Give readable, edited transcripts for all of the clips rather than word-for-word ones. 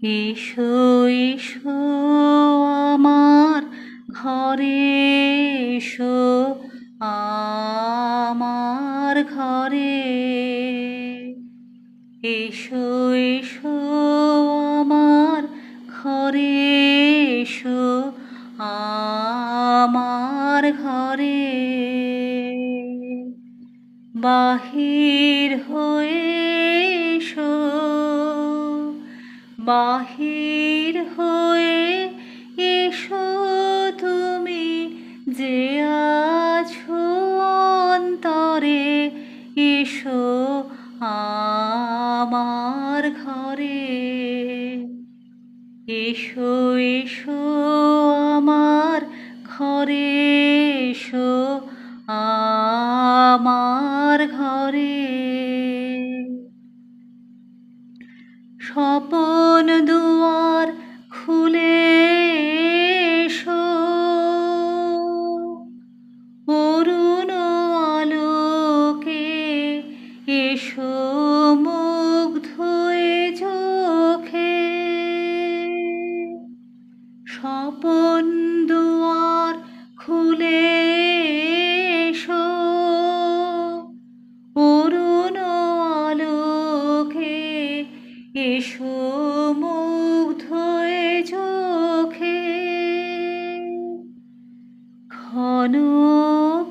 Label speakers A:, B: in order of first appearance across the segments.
A: এসো এসো আমার ঘরে এসো আমার ঘরে এসো এসো আমার ঘরে এসো আমার ঘরে বাহির হয়ে এসো বাহির হয়ে এসো তুমি যে আছো অন্তরে এসো আমার ঘরে এসো এসো আমার ঘরে এসো আমার ঘরে স্বপন দুয়ার খুলে এসো অরুণ আলোকে এসো মুগ্ধ এ চোখে স্বপন দুয়ার খুলে এসো অরুণ আলোকে এসো মুগ্ধ এ চোখে ঘন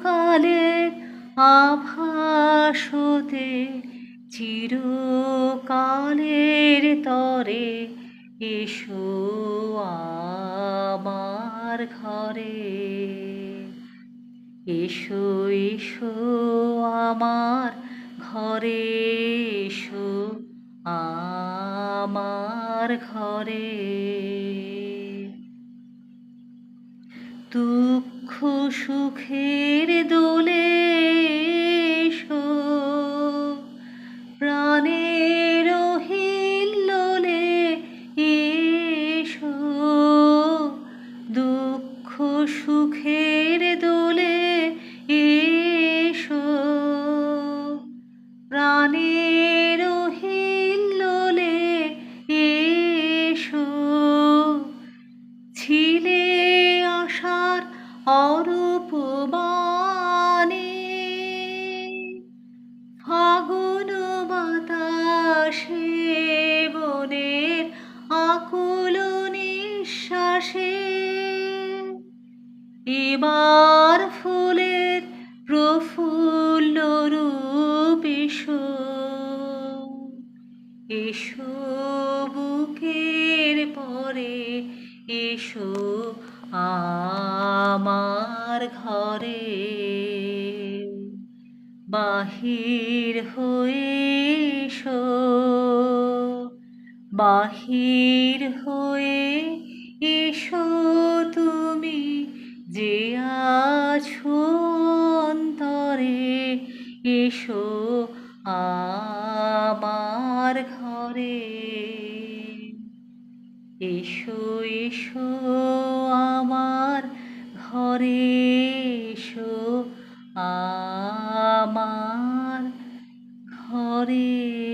A: কালের আভাস হতে চিরকালের তরে এসো আমার ঘরে এসো এসো আমার ঘরে এসো আমার ঘরে দুঃখ সুখের দোলে এসো প্রাণের হিল্লোলে এসো দুঃখ সুখের দোলে এসো প্রাণের হিল্লোলে এসো ছিলে আশার অরূপ বাণী ফাগুন বাতাসে বনের আকুল নিঃশ্বাসে এবার ফুলের প্রফুল্ল রূপ এসো এসো বুকের পরে এসো আমার ঘরে বাহির হয়ে এসো বাহির হয়ে এসো তুমি যে আছো অন্তরে এসো আমার ঘরে এসো এসো আমার ঘরে এসো আমার ঘরে।